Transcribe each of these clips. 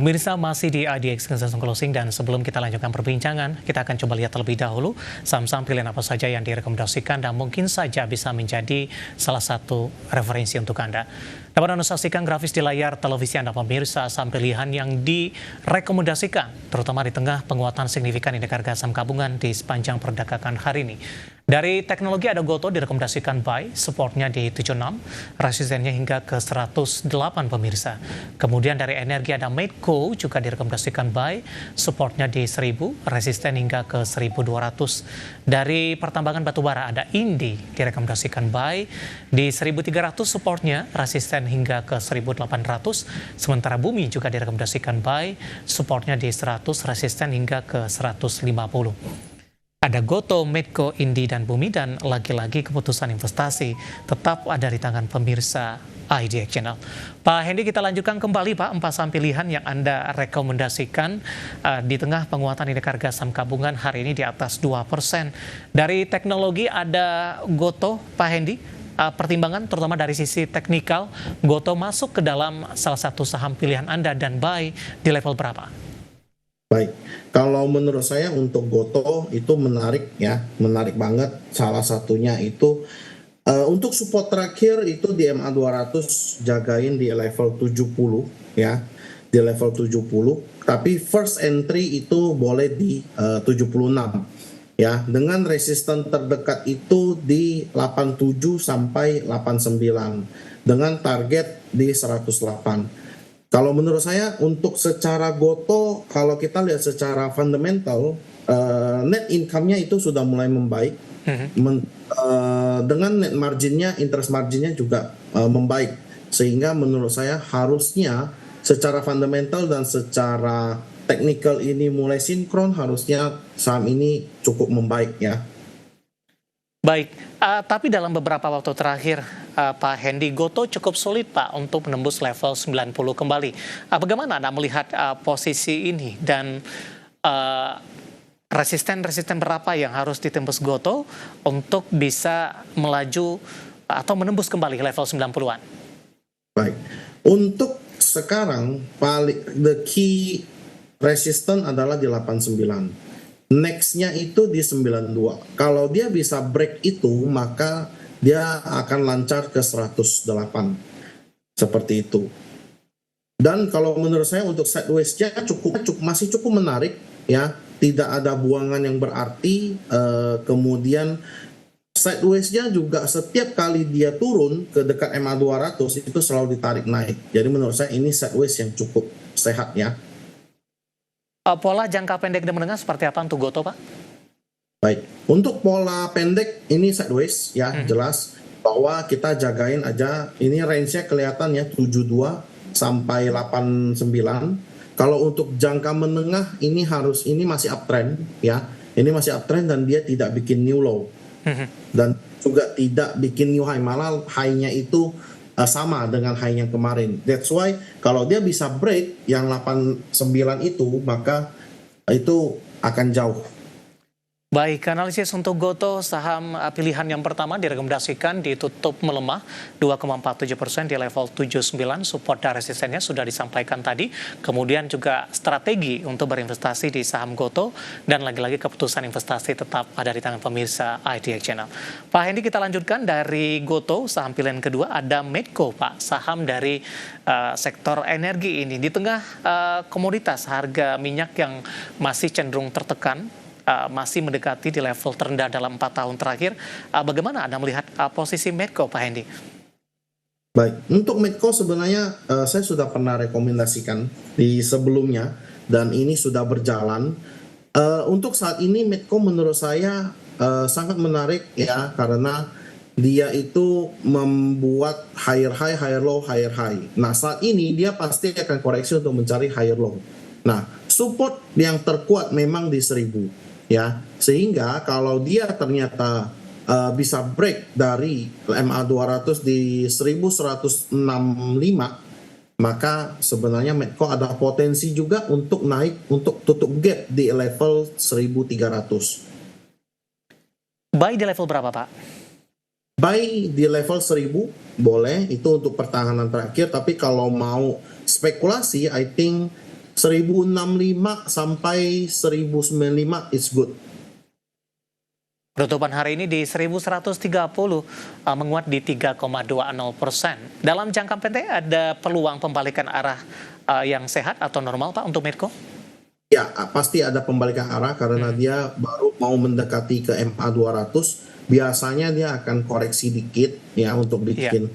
Pemirsa masih di IDX Consensus Closing dan sebelum kita lanjutkan perbincangan, kita akan coba lihat terlebih dahulu saham-saham pilihan apa saja yang direkomendasikan dan mungkin saja bisa menjadi salah satu referensi untuk Anda. Dapat Anda saksikan grafis di layar televisi Anda pemirsa saham pilihan yang direkomendasikan, terutama di tengah penguatan signifikan indeks harga saham gabungan di sepanjang perdagangan hari ini. Dari teknologi ada Gotoh direkomendasikan buy, supportnya di 76, resistennya hingga ke 108 pemirsa. Kemudian dari energi ada Medco juga direkomendasikan buy, supportnya di 1000, resisten hingga ke 1200. Dari pertambangan batubara ada Indi direkomendasikan buy, di 1300 supportnya, resisten hingga ke 1800. Sementara Bumi juga direkomendasikan buy, supportnya di 100, resisten hingga ke 150. Ada Gotoh, Medco, Indi, dan Bumi, dan lagi-lagi keputusan investasi tetap ada di tangan pemirsa IDX Channel. Pak Hendy, kita lanjutkan kembali Pak, 4 saham pilihan yang Anda rekomendasikan di tengah penguatan indeks harga saham gabungan hari ini di atas 2%. Dari teknologi ada Gotoh, Pak Hendy, pertimbangan terutama dari sisi teknikal, Gotoh masuk ke dalam salah satu saham pilihan Anda dan buy di level berapa? Baik, kalau menurut saya untuk Gotoh itu menarik ya, menarik banget. Salah satunya itu untuk support terakhir itu di MA 200 jagain di level 70 ya, di level 70. Tapi first entry itu boleh di 76 ya, dengan resisten terdekat itu di 87 sampai 89 dengan target di 108. Kalau menurut saya untuk secara Gotoh, kalau kita lihat secara fundamental, net income-nya itu sudah mulai membaik. Dengan net marginnya, interest marginnya juga membaik. Sehingga menurut saya harusnya secara fundamental dan secara technical ini mulai sinkron, harusnya saham ini cukup membaik ya. Baik, tapi dalam beberapa waktu terakhir, Pak Hendy, Gotoh cukup sulit Pak untuk menembus level 90 kembali. Bagaimana Anda melihat posisi ini dan resisten-resisten berapa yang harus ditembus Gotoh untuk bisa melaju atau menembus kembali level 90-an? Baik, untuk sekarang the key resistance adalah di 89. Next-nya itu di 92. Kalau dia bisa break itu, maka dia akan lancar ke 108. Seperti itu. Dan kalau menurut saya untuk sideways-nya masih cukup menarik ya. Tidak ada buangan yang berarti. Kemudian sideways-nya juga setiap kali dia turun ke dekat MA 200 itu selalu ditarik naik. Jadi menurut saya ini sideways yang cukup sehat ya. Pola jangka pendek dan menengah seperti apa untuk Gotoh, Pak? Baik, untuk pola pendek ini sideways ya, jelas bahwa kita jagain aja, ini range-nya kelihatan ya 72 sampai 89. Kalau untuk jangka menengah ini masih uptrend ya. Ini masih uptrend dan dia tidak bikin new low. Dan juga tidak bikin new high, malah high-nya itu sama dengan high yang kemarin. That's why kalau dia bisa break yang 89 itu, maka itu akan jauh. Baik, analisis untuk Gotoh, saham pilihan yang pertama direkomendasikan ditutup melemah 2,47% di level 79, support dan resistennya sudah disampaikan tadi. Kemudian juga strategi untuk berinvestasi di saham Gotoh dan lagi-lagi keputusan investasi tetap ada di tangan pemirsa IDX Channel. Pak Hendy, kita lanjutkan dari Gotoh, saham pilihan kedua ada Medco, Pak, saham dari sektor energi ini. Di tengah komoditas harga minyak yang masih cenderung tertekan, masih mendekati di level terendah dalam 4 tahun terakhir. Bagaimana Anda melihat posisi Medco, Pak Hendy? Baik, untuk Medco sebenarnya saya sudah pernah rekomendasikan di sebelumnya dan ini sudah berjalan. Untuk saat ini Medco menurut saya sangat menarik ya, karena dia itu membuat higher high, higher low, higher high. Nah, saat ini dia pasti akan koreksi untuk mencari higher low. Nah, support yang terkuat memang di 1000. Ya, sehingga kalau dia ternyata bisa break dari MA 200 di 1165, maka sebenarnya Medco ada potensi juga untuk naik, untuk tutup gap di level 1300. Buy di level berapa, Pak? Buy di level 1000 boleh, itu untuk pertahanan terakhir. Tapi kalau mau spekulasi, I think 1065 sampai 1095 is good. Penutupan hari ini di 1130 menguat di 3,20%. Dalam jangka pendek ada peluang pembalikan arah yang sehat atau normal Pak untuk Medco? Ya, pasti ada pembalikan arah karena dia baru mau mendekati ke MA 200. Biasanya dia akan koreksi dikit ya untuk bikin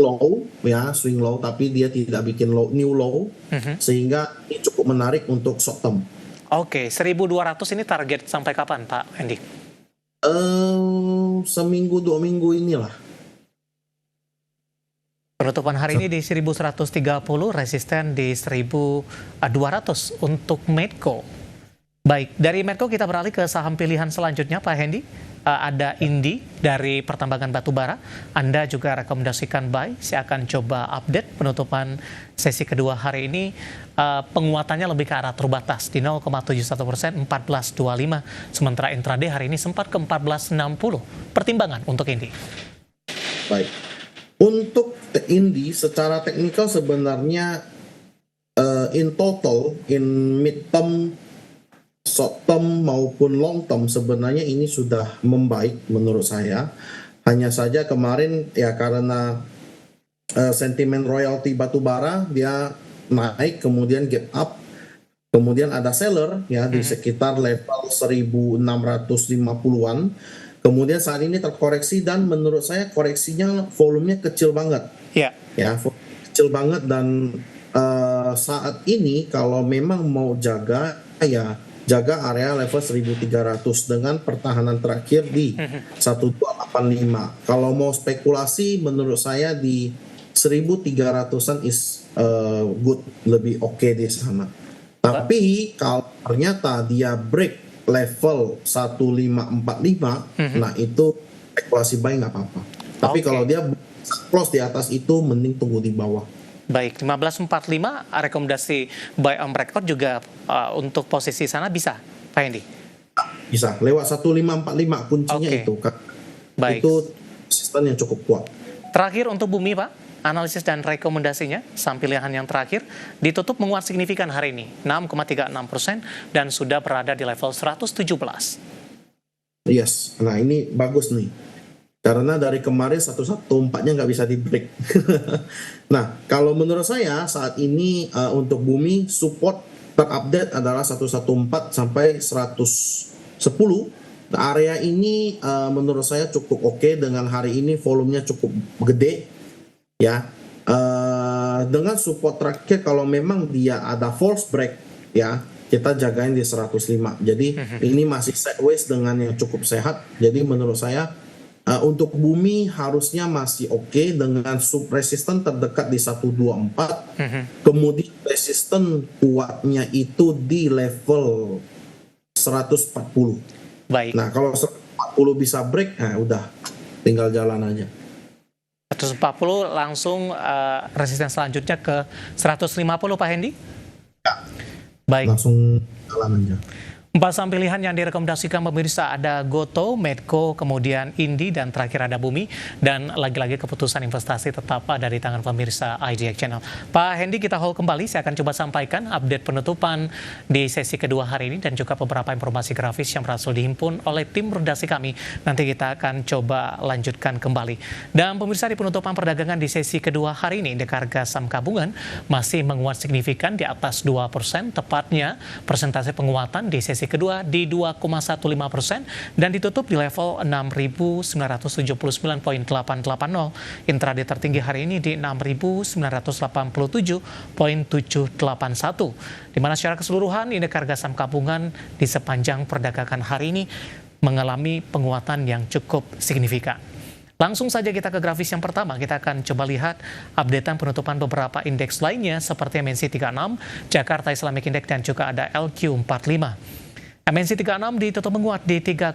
low ya, swing low, tapi dia tidak bikin low, new low, sehingga ini cukup menarik untuk short term. Oke, 1200 ini target sampai kapan Pak Hendy? Seminggu 2 minggu inilah. Penutupan hari ini di 1130, resisten di 1200 untuk Medco. Baik, dari Medco kita beralih ke saham pilihan selanjutnya Pak Hendy. Ada Indi dari pertambangan batubara. Anda juga rekomendasikan buy. Saya akan coba update penutupan sesi kedua hari ini. Penguatannya lebih ke arah terbatas di 0,71%, 1425. Sementara intraday hari ini sempat ke 1460. Pertimbangan untuk Indi. Baik. Untuk Indi secara teknikal sebenarnya in total, in mid term, short term maupun long term sebenarnya ini sudah membaik menurut saya. Hanya saja kemarin ya karena sentimen royalti batubara dia naik kemudian gap up, kemudian ada seller ya di sekitar level 1650-an. Kemudian saat ini terkoreksi dan menurut saya koreksinya volumenya kecil banget. Ya, kecil banget dan saat ini kalau memang mau jaga ya jaga area level 1300 dengan pertahanan terakhir di 1285. Kalau mau spekulasi menurut saya di 1300-an is good, lebih oke di sana. Tapi kalau ternyata dia break level 1545, nah itu spekulasi buy nggak apa-apa. Tapi kalau dia close di atas itu mending tunggu di bawah. Baik, 1545 rekomendasi buy on record juga untuk posisi sana bisa, Pak Hendy? Bisa, lewat 1545 kuncinya itu. Baik. Itu sistem yang cukup kuat. Terakhir untuk Bumi Pak, analisis dan rekomendasinya, saham pilihan yang terakhir, ditutup menguat signifikan hari ini, 6,36% dan sudah berada di level 117. Yes, nah ini bagus nih. Karena dari kemarin 114-nya nggak bisa di break. Nah, kalau menurut saya saat ini untuk Bumi support terupdate adalah 114 sampai 110. Nah, area ini menurut saya cukup oke dengan hari ini volumenya cukup gede ya. Dengan support terakhir kalau memang dia ada false break ya, kita jagain di 105. Jadi ini masih sideways dengan yang cukup sehat. Jadi menurut saya untuk Bumi harusnya masih oke dengan sub resisten terdekat di 124. Kemudian resisten kuatnya itu di level 140. Baik. Nah, kalau 140 bisa break, nah udah tinggal jalan aja. 140 langsung resisten selanjutnya ke 150 Pak Hendy? Ya. Baik. Langsung jalan aja. 4 saham pilihan yang direkomendasikan pemirsa ada Goto, Medco, kemudian Indi, dan terakhir ada Bumi. Dan lagi-lagi keputusan investasi tetap ada di tangan pemirsa IDX Channel. Pak Hendy, kita hold kembali. Saya akan coba sampaikan update penutupan di sesi kedua hari ini dan juga beberapa informasi grafis yang berhasil dihimpun oleh tim redaksi kami. Nanti kita akan coba lanjutkan kembali. Dan pemirsa, di penutupan perdagangan di sesi kedua hari ini, indeks harga saham gabungan masih menguat signifikan di atas 2%, tepatnya persentase penguatan di sesi kedua di 2,15% dan ditutup di level 6.979,880. Intraday tertinggi hari ini di 6.987,781. Di mana secara keseluruhan indeks harga saham gabungan di sepanjang perdagangan hari ini mengalami penguatan yang cukup signifikan. Langsung saja kita ke grafis yang pertama. Kita akan coba lihat updatean penutupan beberapa indeks lainnya seperti MNC 36, Jakarta Islamic Index dan juga ada LQ45. MNC 36 ditutup menguat di 3,01%.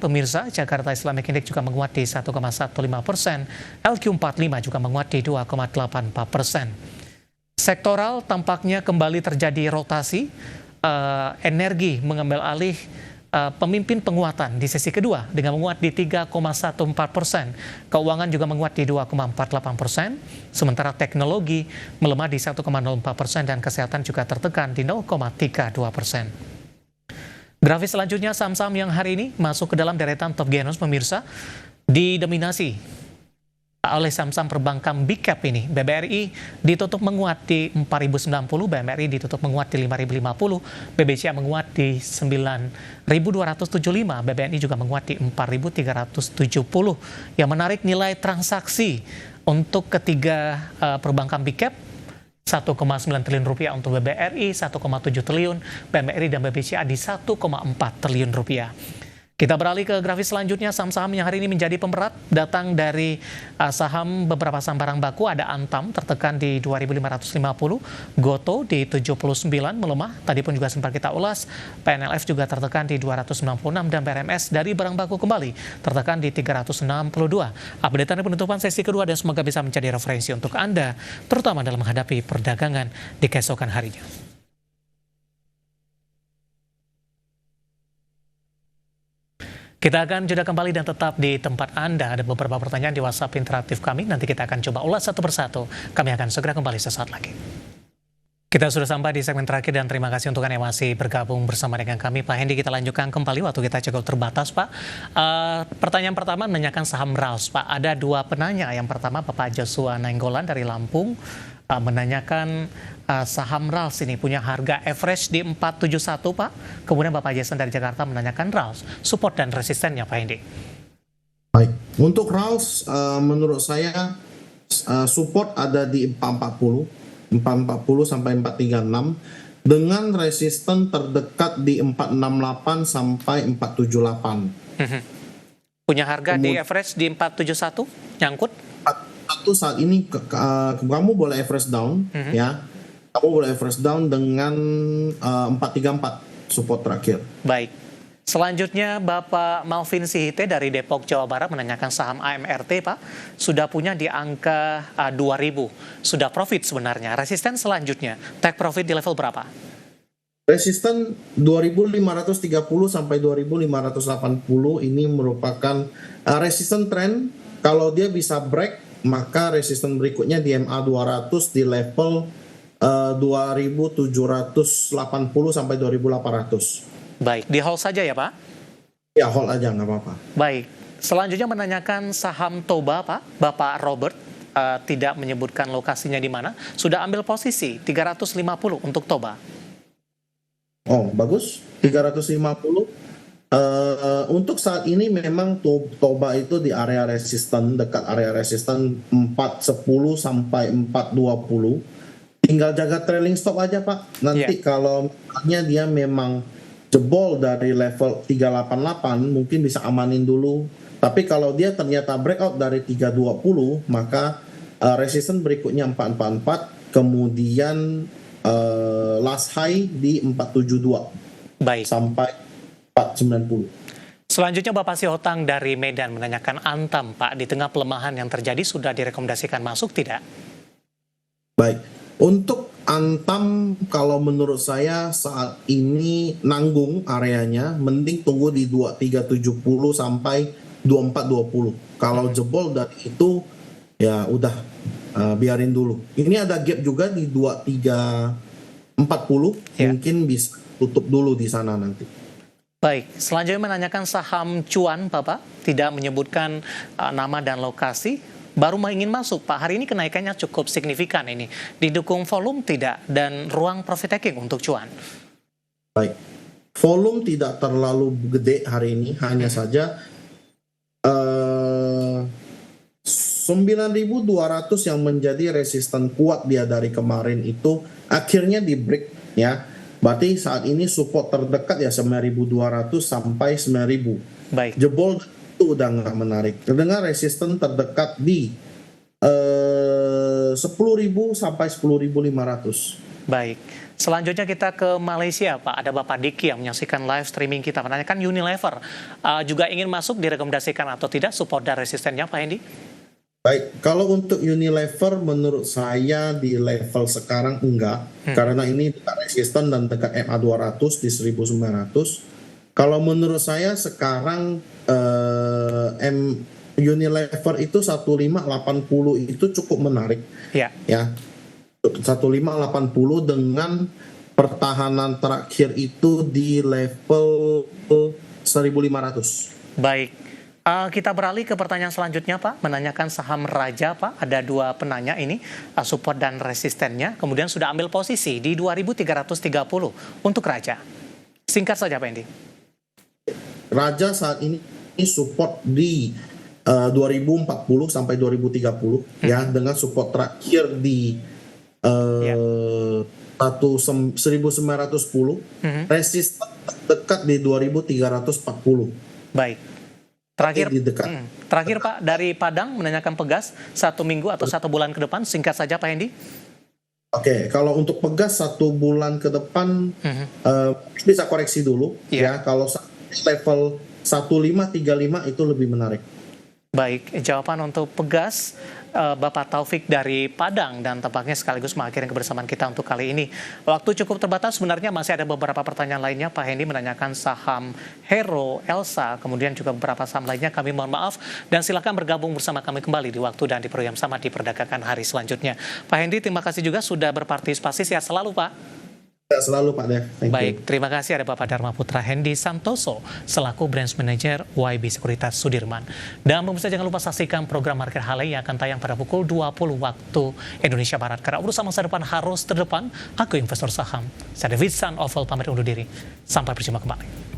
Pemirsa, Jakarta Islamic Index juga menguat di 1,15%. LQ45 juga menguat di 2,84%. Sektoral tampaknya kembali terjadi rotasi. Energi mengambil alih pemimpin penguatan di sesi kedua dengan menguat di 3,14%. Keuangan juga menguat di 2,48%, sementara teknologi melemah di 1,04% dan kesehatan juga tertekan di 0,32%. Grafis selanjutnya saham-saham yang hari ini masuk ke dalam deretan top Genos pemirsa didominasi oleh saham-saham perbankan big cap ini. BBRI ditutup menguat di 4.090, BMRI ditutup menguat di 5.050, BBCA menguat di 9.275, BBNI juga menguat di 4.370. Yang menarik nilai transaksi untuk ketiga perbankan big cap 1,9 triliun rupiah untuk BBRI, 1,7 triliun, BMRI dan BBCA di 1,4 triliun rupiah. Kita beralih ke grafis selanjutnya, saham-saham yang hari ini menjadi pemberat datang dari saham beberapa saham barang baku. Ada Antam tertekan di 2.550, Goto di 79 melemah, tadi pun juga sempat kita ulas. PNLF juga tertekan di 296 dan BRMS dari barang baku kembali tertekan di 362. Updatean penutupan sesi kedua dan semoga bisa menjadi referensi untuk Anda, terutama dalam menghadapi perdagangan di keesokan harinya. Kita akan jeda kembali dan tetap di tempat Anda. Ada beberapa pertanyaan di WhatsApp interaktif kami. Nanti kita akan coba ulas satu persatu. Kami akan segera kembali sesaat lagi. Kita sudah sampai di segmen terakhir dan terima kasih untuk Anda yang masih bergabung bersama dengan kami. Pak Hendy, kita lanjutkan kembali. Waktu kita cukup terbatas, Pak. Pertanyaan pertama menanyakan saham RAUS, Pak. Ada dua penanya. Yang pertama Bapak Joshua Nainggolan dari Lampung menanyakan saham RALS ini punya harga average di 471, Pak. Kemudian Bapak Jason dari Jakarta menanyakan RALS, support dan resistennya, Pak Hendy. Baik, untuk RALS menurut saya support ada di 440 sampai 436 dengan resisten terdekat di 468 sampai 478. Punya harga di average di 471 nyangkut? Satu saat ini kamu boleh average down ya. Kamu boleh average down dengan 434 support terakhir. Baik. Selanjutnya Bapak Malvin Sihite dari Depok, Jawa Barat menanyakan saham AMRT, Pak. Sudah punya di angka 2.000. Sudah profit sebenarnya. Resisten selanjutnya, take profit di level berapa? Resisten 2.530 sampai 2.580 ini merupakan resisten trend. Kalau dia bisa break, maka resisten berikutnya di MA 200 di level 2.780 sampai 2.800. Baik, di hold saja ya Pak? Ya, hold aja, nggak apa-apa. Baik, selanjutnya menanyakan saham Toba, Pak. Bapak Robert tidak menyebutkan lokasinya di mana. Sudah ambil posisi 350 untuk Toba. Oh, bagus. 350. Untuk saat ini memang Toba itu di area resisten, dekat area resisten 410 sampai 420. Tinggal jaga trailing stop aja, Pak. Nanti kalau misalnya dia memang jebol dari level 388, mungkin bisa amanin dulu. Tapi kalau dia ternyata breakout dari 320, maka resisten berikutnya 444, kemudian last high di 472. Baik. Sampai 490. Selanjutnya Bapak Sihotang dari Medan menanyakan Antam, Pak. Di tengah pelemahan yang terjadi sudah direkomendasikan masuk tidak? Baik. Untuk Antam, kalau menurut saya saat ini nanggung areanya, mending tunggu di 2370 sampai 2420. Kalau jebol dari itu, ya udah biarin dulu. Ini ada gap juga di 2340, mungkin bisa tutup dulu di sana nanti. Baik, selanjutnya menanyakan saham Cuan, Bapak. Tidak menyebutkan nama dan lokasi. Baru ingin masuk, Pak. Hari ini kenaikannya cukup signifikan ini. Didukung volume tidak dan ruang profit taking untuk Cuan. Baik. Volume tidak terlalu gede hari ini, hanya saja 9.200 yang menjadi resisten kuat dia dari kemarin itu akhirnya di break ya. Berarti saat ini support terdekat ya 9.200 sampai 9.000. Baik. Jebol itu udah nggak menarik. Dengan resisten terdekat di 10.000 sampai 10.500. Baik. Selanjutnya kita ke Malaysia, Pak. Ada Bapak Diki yang menyaksikan live streaming kita. Menanyakan Unilever. Juga ingin masuk, direkomendasikan atau tidak support dan resistennya, Pak Hendy? Baik, kalau untuk Unilever menurut saya di level sekarang enggak. Karena ini dekat resisten dan dekat MA 200 di 1900. Kalau menurut saya sekarang Unilever itu 1580 itu cukup menarik Ya, ya. 1580 dengan pertahanan terakhir itu di level 1500. baik. Kita beralih ke pertanyaan selanjutnya, Pak. Menanyakan saham Raja, Pak. Ada dua penanya ini, support dan resistennya. Kemudian sudah ambil posisi di 2330 untuk Raja. Singkat saja, Pak Hendy. Raja saat ini support di 2040 sampai 2030 ya, dengan support terakhir di Ya. 1910, resisten dekat di 2340. Baik. Terakhir, Di dekat. terakhir Pak, dari Padang menanyakan Pegas, 1 minggu atau 1 bulan ke depan. Singkat saja, Pak Hendy. Oke, kalau untuk Pegas 1 bulan ke depan bisa koreksi dulu Iya. ya. Kalau level 1535 itu lebih menarik. Baik, jawaban untuk Pegas, Bapak Taufik dari Padang, dan tampaknya sekaligus mengakhiri kebersamaan kita untuk kali ini. Waktu cukup terbatas, sebenarnya masih ada beberapa pertanyaan lainnya. Pak Hendy menanyakan saham Hero, Elsa, kemudian juga beberapa saham lainnya. Kami mohon maaf, dan silakan bergabung bersama kami kembali di waktu dan di program sama di Perdagangan hari selanjutnya. Pak Hendy, terima kasih juga sudah berpartisipasi. Sehat selalu, Pak. Selalu Pak Dev. Thank you. Baik, terima kasih ada Bapak Dharma Putra Hendy Santoso selaku Branch Manager YB Sekuritas Sudirman. Dan pemirsa jangan lupa saksikan program Market Hale yang akan tayang pada pukul 20 waktu Indonesia Barat. Karena urusan masa depan harus terdepan, aku investor saham. Saya David San Oval pamit undur diri. Sampai berjumpa kembali.